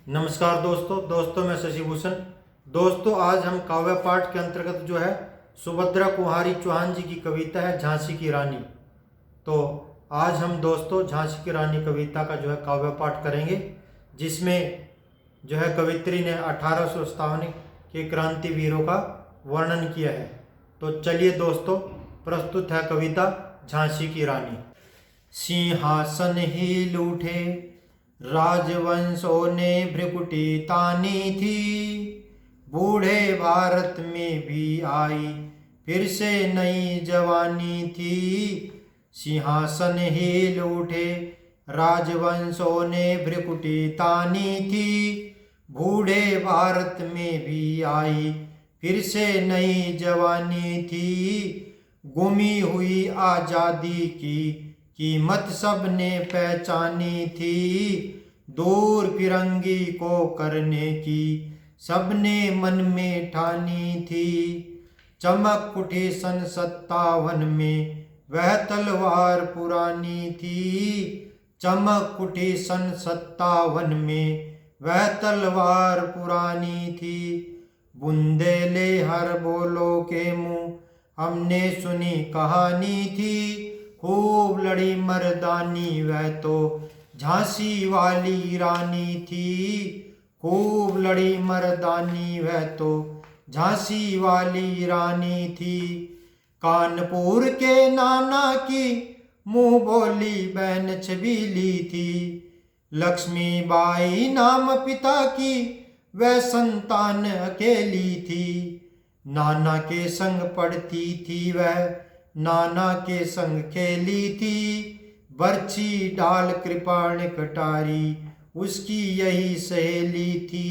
नमस्कार दोस्तों मैं शशिभूषण। दोस्तों आज हम काव्य पाठ के अंतर्गत जो है सुभद्रा कुमारी चौहान जी की कविता है झांसी की रानी। तो आज हम दोस्तों झांसी की रानी कविता का जो है काव्य पाठ करेंगे, जिसमें जो है कवित्री ने 1857 के क्रांतिवीरों का वर्णन किया है। तो चलिए दोस्तों, प्रस्तुत है कविता झांसी की रानी। सिंहासन हिल उठे, राजवंशों ने भ्रिकुटी तानी थी। बूढ़े भारत में भी आई फिर से नई जवानी थी। सिंहासन हिल उठे, राजवंशों ने भ्रिकुटी तानी थी। बूढ़े भारत में भी आई फिर से नई जवानी थी। गुमी हुई आजादी की कीमत सबने पहचानी थी। दूर फिरंगी को करने की सबने मन में ठानी थी। चमक उठी सन 57 में वह तलवार पुरानी थी। चमक उठी सन 57 में वह तलवार पुरानी थी। बुंदेले हर बोलो के मुंह हमने सुनी कहानी थी। खूब लड़ी मर्दानी वह तो झांसी वाली रानी थी। खूब लड़ी मर्दानी वह तो झांसी वाली रानी थी। कानपुर के नाना की मुंह बोली बहन छबीली थी। लक्ष्मीबाई नाम पिता की वह संतान अकेली थी। नाना के संग पढ़ती थी वह, नाना के संग खेली थी। बर्छी डाल कृपाण कटारी उसकी यही सहेली थी।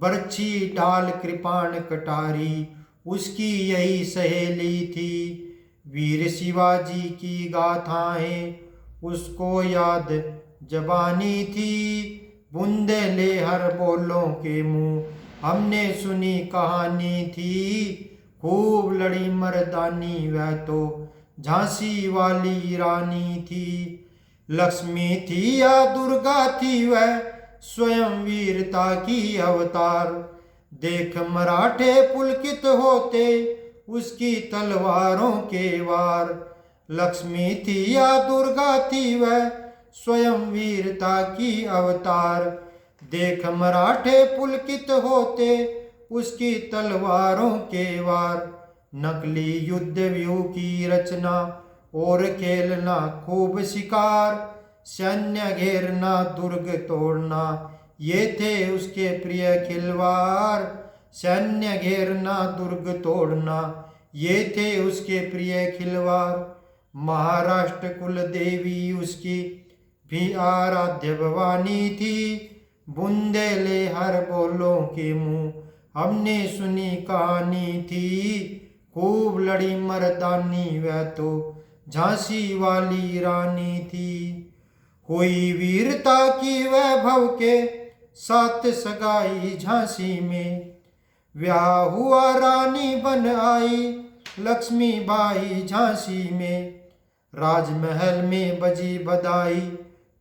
बर्छी डाल कृपाण कटारी उसकी यही सहेली थी। वीर शिवाजी की गाथाएं उसको याद जबानी थी। बुंदेले हर बोलों के मुंह हमने सुनी कहानी थी। खूब लड़ी मर्दानी वह तो झांसी वाली रानी थी। लक्ष्मी थी या दुर्गा थी वह स्वयं वीरता की अवतार। देख मराठे पुलकित होते उसकी तलवारों के वार। लक्ष्मी थी या दुर्गा थी वह स्वयं वीरता की अवतार। देख मराठे पुलकित होते उसकी तलवारों के वार। नकली युद्ध व्यूह की रचना और खेलना खूब शिकार। सैन्य घेरना दुर्ग तोड़ना ये थे उसके प्रिय खिलवाड़। सैन्य घेरना दुर्ग तोड़ना ये थे उसके प्रिय खिलवाड़। महाराष्ट्र कुल देवी उसकी भी आराध्य भवानी थी। बुंदेले हर बोलों के मुंह हमने सुनी कहानी थी। खूब लड़ी मर्दानी वह तो झांसी वाली रानी थी। हुई वीरता की वैभव के साथ सगाई झांसी में। ब्याह हुआ रानी बन आई लक्ष्मीबाई झांसी में। राजमहल में बजी बधाई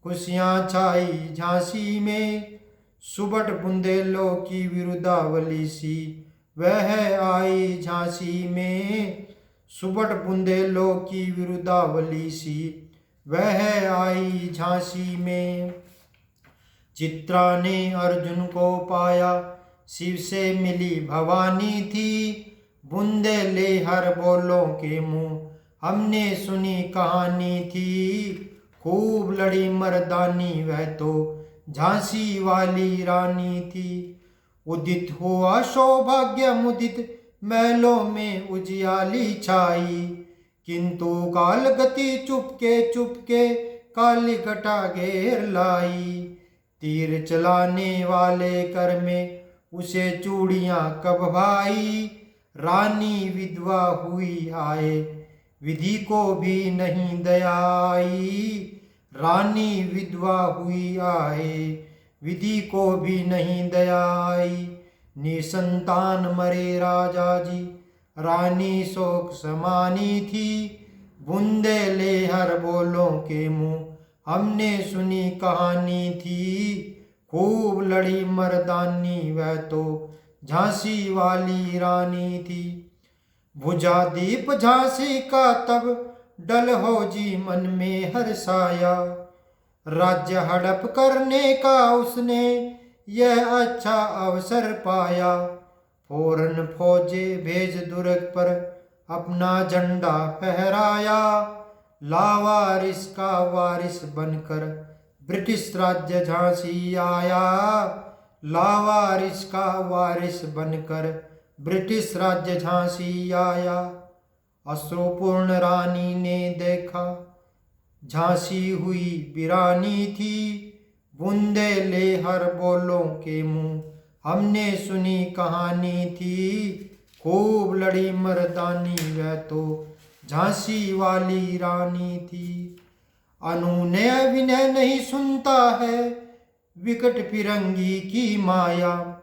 खुशियाँ छाई झांसी में। सुबट बुंदेलों की विरुदावली सी वह आई झांसी में। सुबट बुंदेलों की विरुदावली सी वह आई झांसी में। चित्रा ने अर्जुन को पाया शिव से मिली भवानी थी। बुंदेले हर बोलों के मुंह हमने सुनी कहानी थी। खूब लड़ी मर्दानी वह तो झांसी वाली रानी थी। उदित हुआ सौभाग्य मुदित महलों में उजियाली छाई। किंतु काल गति चुपके काली घटा घेर लाई। तीर चलाने वाले कर में उसे चूड़ियां कब भाई। रानी विधवा हुई आए विधि को भी नहीं दयाई। रानी विधवा हुई आए विधि को भी नहीं दयाई। निसंतान मरे राजा जी रानी शोक समानी थी। बुंदेले हर बोलों के मुंह हमने सुनी कहानी थी। खूब लड़ी मर्दानी वह तो झांसी वाली रानी थी। बुझा दीप झांसी का तब डल हो जी मन में हर्षाया। राज्य हड़प करने का उसने यह अच्छा अवसर पाया। फौरन फौजे भेज दुर्ग पर अपना झंडा फहराया। लावारिस का वारिस बनकर ब्रिटिश राज्य झांसी आया। लावारिस का वारिस बनकर ब्रिटिश राज्य झांसी आया। अश्रुपूर्ण रानी ने देखा झांसी हुई वीरानी थी। बूंदे ले हर बोलों के मुंह हमने सुनी कहानी थी। खूब लड़ी मर्दानी वह तो झांसी वाली रानी थी। अनुनय विनय नहीं सुनता है विकट फिरंगी की माया।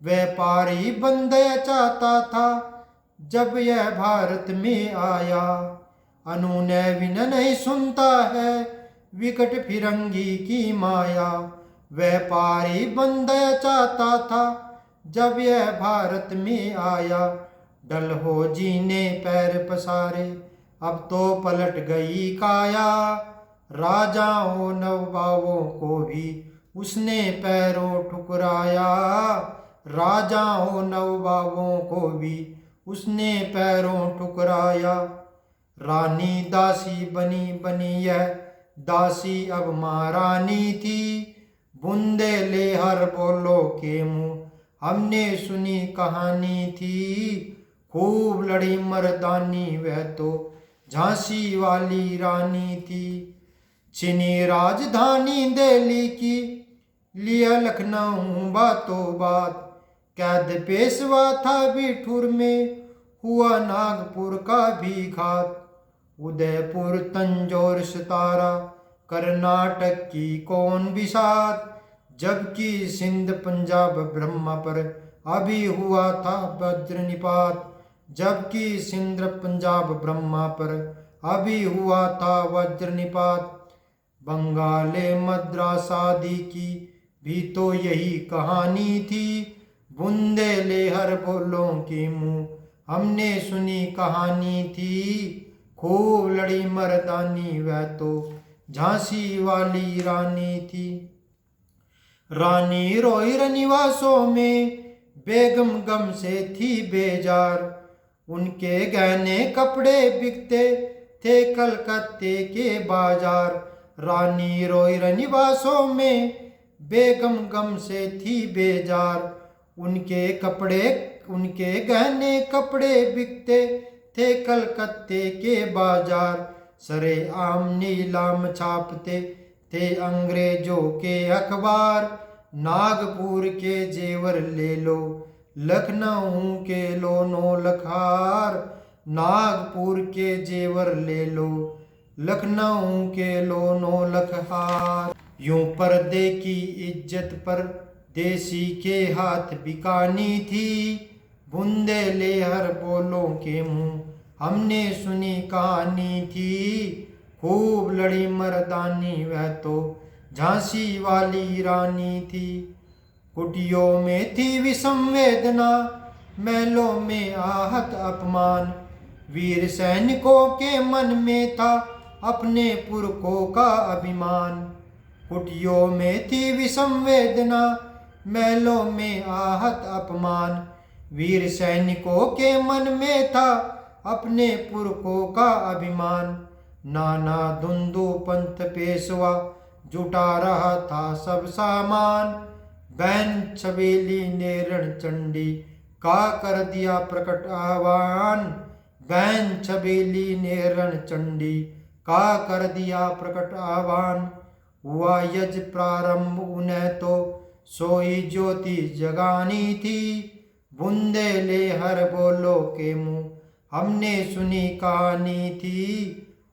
व्यापारी बंदया चाहता था जब यह भारत में आया। अनुनय विनय नहीं सुनता है विकट फिरंगी की माया। व्यापारी बंदया चाहता था जब यह भारत में आया। डलहौजी ने पैर पसारे अब तो पलट गई काया। राजाओं नवाबों को भी उसने पैरों ठुकराया। राजाओं नवाबों को भी उसने पैरों ठुकराया। रानी दासी बनी बनी यह दासी अब महारानी थी। बूंदे ले हर बोलो के मुंह हमने सुनी कहानी थी। खूब लड़ी मर्दानी वह तो झांसी वाली रानी थी। चीनी राजधानी दिल्ली की लिया लखनऊ बातों बात। कैद पेशवा था बिठूर में हुआ नागपुर का भी घात। उदयपुर तंजौर सतारा कर्नाटक की कौन बिसात। जबकि सिंध पंजाब ब्रह्मा पर अभी हुआ था वज्रनिपात। जबकि सिंध पंजाब ब्रह्मा पर अभी हुआ था वज्रनिपात। बंगाले मद्रास आदि की भी तो यही कहानी थी। बूंदे ले हर बोलों के मुंह हमने सुनी कहानी थी। खूब लड़ी मर्दानी वह तो झांसी वाली रानी थी। रानी रोई रनिवासों में बेगम गम से थी बेजार। उनके गहने कपड़े बिकते थे कलकत्ते के बाजार। रानी रोई रनिवासों में बेगम गम से थी बेजार। उनके गहने कपड़े बिकते थे कलकत्ते के बाजार। सरे आम नीलाम छापते थे अंग्रेजों के अखबार। नागपुर के जेवर ले लो लखनऊ के लो नो लखार। नागपुर के जेवर ले लो लखनऊ के लो नो लखार। यूं पर्दे की इज्जत पर देसी के हाथ बिकानी थी। बूंदे ले हर बोलों के मुंह हमने सुनी कहानी थी। खूब लड़ी मर्दानी वह तो झांसी वाली रानी थी। कुटियों में थी विषम वेदना महलों में आहत अपमान। वीर सैनिकों के मन में था अपने पुरखों का अभिमान। कुटियों में थी विषम वेदना महलों में आहत अपमान। वीर सैनिकों के मन में था अपने पुरखों का अभिमान। नाना धुंधु पंथ पेशवा जुटा रहा था सब सामान। बैन छबीली ने रणचंडी का कर दिया प्रकट आह्वान। बैन छबीली ने रणचंडी का कर दिया प्रकट आह्वान। हुआ यज प्रारंभ उन्हें तो सोई ज्योति जगानी थी। बूंदे ले हर बोलो के मुंह हमने सुनी कहानी थी।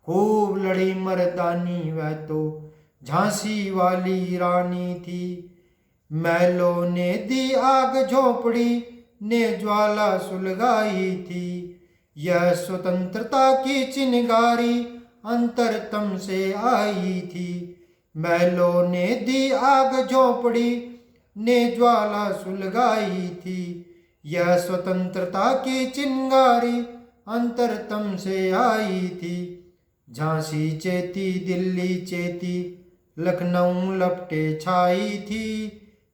खूब लड़ी मर्दानी वह तो झांसी वाली रानी थी। महलों ने दी आग झोपड़ी ने ज्वाला सुलगाई थी। यह स्वतंत्रता की चिनगारी अंतरतम से आई थी। महलों ने दी आग झोपड़ी ने ज्वाला सुलगाई थी। यह स्वतंत्रता की चिंगारी अंतरतम से आई थी। झांसी चेती, दिल्ली चेती, लखनऊ लपटे छाई थी।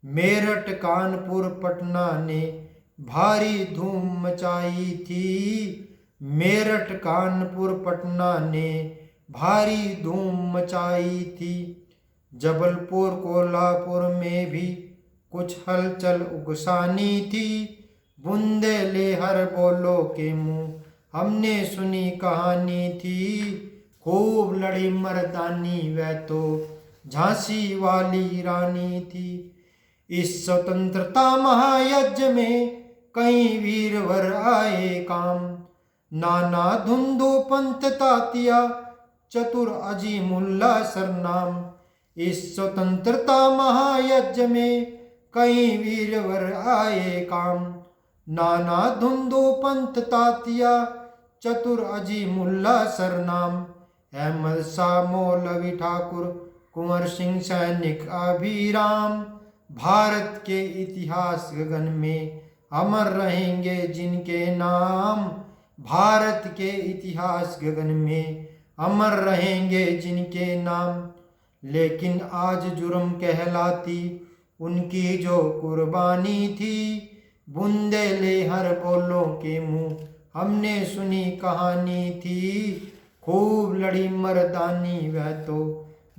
मेरठ, कानपुर, पटना ने भारी धूम मचाई थी। मेरठ, कानपुर, पटना ने भारी धूम मचाई थी। जबलपुर, कोल्हापुर में भी कुछ हलचल उकसानी थी। बुंदेलहर बोलो के मुंह हमने सुनी कहानी थी। खूब लड़ी मर्दानी वह तो झांसी वाली रानी थी। इस स्वतंत्रता महायज्ञ में कई वीरवर आए काम। नाना धुंधु पंत तातिया, चतुर अजीमुल्ला सरनाम। इस स्वतंत्रता महायज्ञ में कई वीरवर आए काम। नाना धुंधु पंत तातिया, चतुर अजीमुल्ला सरनाम। अहमद शाह, मौलवी ठाकुर, कुंवर सिंह सैनिक अभिराम। भारत के इतिहास गगन में अमर रहेंगे जिनके नाम। भारत के इतिहास गगन में अमर रहेंगे जिनके नाम। लेकिन आज जुर्म कहलाती उनकी जो कुर्बानी थी। बुंदेलहर बोलो के मुंह हमने सुनी कहानी थी। खूब लड़ी मर्दानी वह तो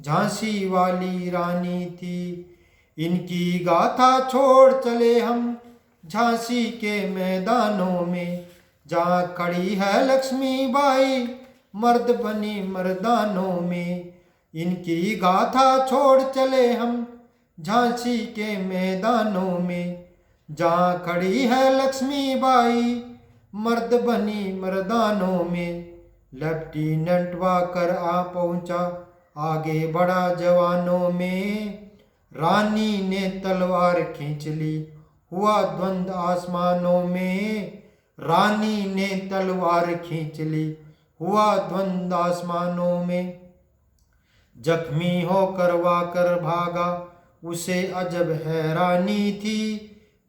झांसी वाली रानी थी। इनकी गाथा छोड़ चले हम झांसी के मैदानों में। जहाँ खड़ी है लक्ष्मीबाई मर्द बनी मर्दानों में। इनकी गाथा छोड़ चले हम झांसी के मैदानों में। जहाँ खड़ी है लक्ष्मीबाई मर्द बनी मर्दानों में। लेफ्टिनेंट वाकर आ पहुंचा आगे बढ़ा जवानों में। रानी ने तलवार खींच ली, हुआ द्वंद आसमानों में। रानी ने तलवार खींच ली, हुआ द्वंद आसमानों में। जख्मी होकर वाकर भागा, उसे अजब हैरानी थी।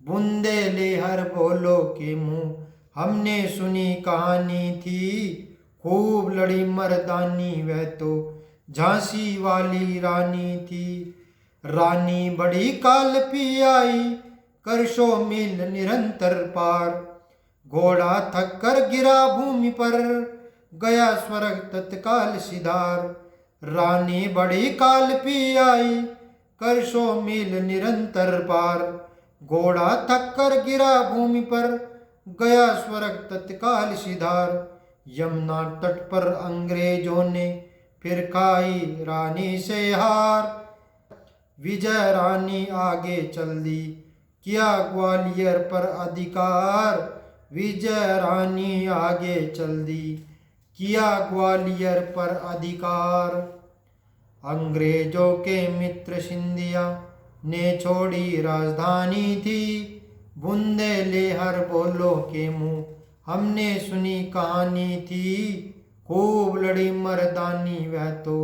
बुंदेलहर बोलो के मुंह हमने सुनी कहानी थी। खूब लड़ी मर्दानी वह तो झांसी वाली रानी थी। रानी बड़ी काल पी आई, कर 100 मील निरंतर पार। घोड़ा थक कर गिरा भूमि पर, गया स्वर्ग तत्काल सिधार। रानी बड़ी काल पी आई, कर 100 मील निरंतर पार। घोड़ा थक कर गिरा भूमि पर, गया स्वर्ग तत्काल सिधार। यमुना तट पर अंग्रेजों ने फिर खाई रानी से हार। विजय रानी आगे चल दी, किया ग्वालियर पर अधिकार। विजय रानी आगे चल दी, किया ग्वालियर पर अधिकार। अंग्रेजों के मित्र सिंधिया ने छोड़ी राजधानी थी। बुंदेलहर बोलो के मुंह हमने सुनी कहानी थी। खूब लड़ी मर्दानी वह तो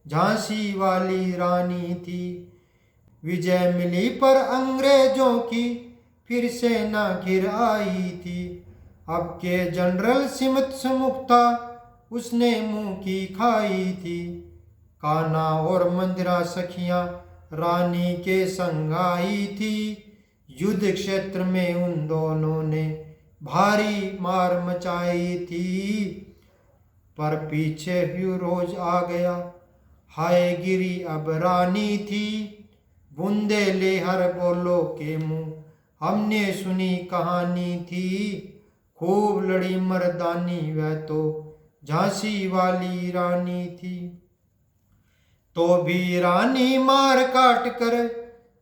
झांसी वाली रानी थी। विजय मिली पर अंग्रेजों की फिर सेना घिर आई थी। अब के जनरल सिमत सुमुख था, उसने मुंह की खाई थी। कान्हा और मंदिरा सखियां रानी के संग आई थी। युद्ध क्षेत्र में उन दोनों ने भारी मार मचाई थी। पर पीछे फिरोज आ गया, हाय गिरी अब रानी थी। बुंदेलहर बोलो के मुंह हमने सुनी कहानी थी। खूब लड़ी मर्दानी वह तो झांसी वाली रानी थी। तो भी रानी मार काट कर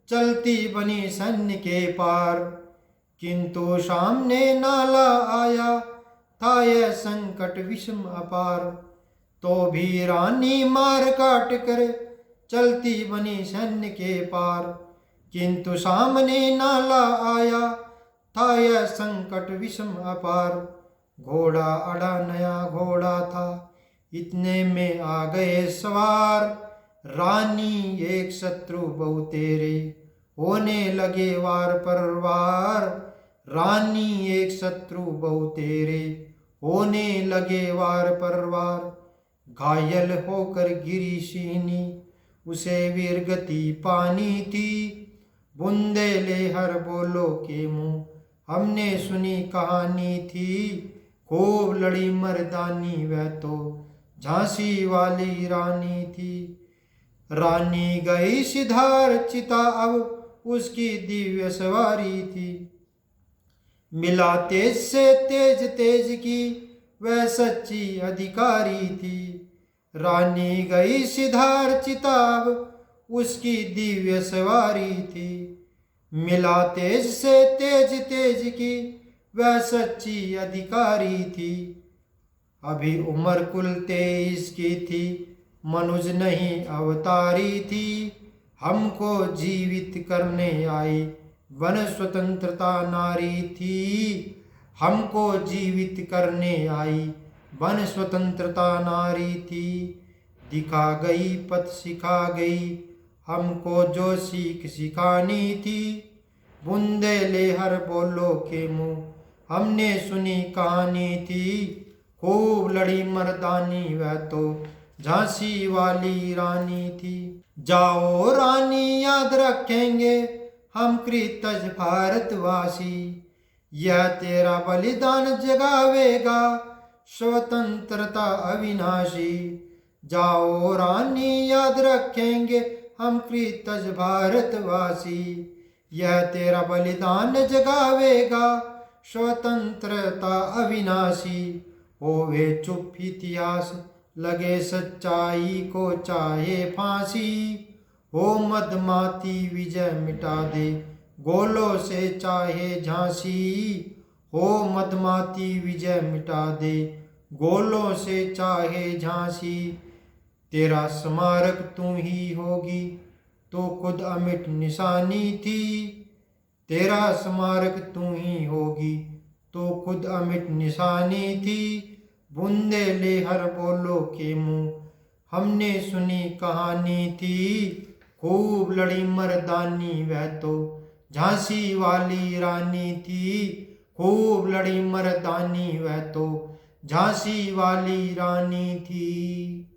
चलती बनी सैन्य के पार। किंतु सामने नाला आया था यह संकट विषम अपार। तो भी रानी मार काट कर चलती बनी सैन्य के पार। किंतु सामने नाला आया था यह संकट विषम अपार। घोड़ा अड़ा नया घोड़ा था, इतने में आ गए सवार। रानी एक शत्रु बहु तेरे, होने लगे वार पर वार। रानी एक शत्रु बहु तेरे, होने लगे वार पर वार। घायल होकर गिरी सिहनी, उसे वीरगति पानी थी। बूंदे ले हर बोलो के मुँह, हमने सुनी कहानी थी। खूब लड़ी मर्दानी वह तो झांसी वाली रानी थी। रानी गई सिधार चिता, अब उसकी दिव्य सवारी थी। मिला तेज से तेज तेज की, वह सच्ची अधिकारी थी। रानी गई सिधार चिताब, उसकी दिव्य सवारी थी। मिला तेज से तेज तेज की, वह सच्ची अधिकारी थी। अभी उम्र कुल 23 की थी, मनुज नहीं अवतारी थी। हमको जीवित करने आई, वन स्वतंत्रता नारी थी। हमको जीवित करने आई, वन स्वतंत्रता नारी थी। दिखा गई पथ सिखा गई, हमको जो सीख सिखानी थी। बूंदे ले हर बोलो के मुँह, हमने सुनी कहानी थी। खूब लड़ी मर्दानी वह तो झांसी वाली रानी थी। जाओ रानी याद रखेंगे हम कृतज्ञ भारतवासी, यह तेरा बलिदान जगावेगा स्वतंत्रता अविनाशी। जाओ रानी याद रखेंगे हम कृतज्ञ भारतवासी, यह तेरा बलिदान जगावेगा स्वतंत्रता अविनाशी। होवे चुप इतिहास, लगे सच्चाई को चाहे फांसी। हो मदमाती विजय मिटा दे, गोलों से चाहे झांसी। हो मदमाती विजय मिटा दे, गोलों से चाहे झांसी। तेरा स्मारक तू ही होगी, तो खुद अमिट निशानी थी। तेरा स्मारक तू ही होगी, तो खुद अमिट निशानी थी। बूंदे ले हर बोलो के मुँह, हमने सुनी कहानी थी। खूब लड़ी मर्दानी वह तो झांसी वाली रानी थी। खूब लड़ी मर्दानी वह तो झांसी वाली रानी थी।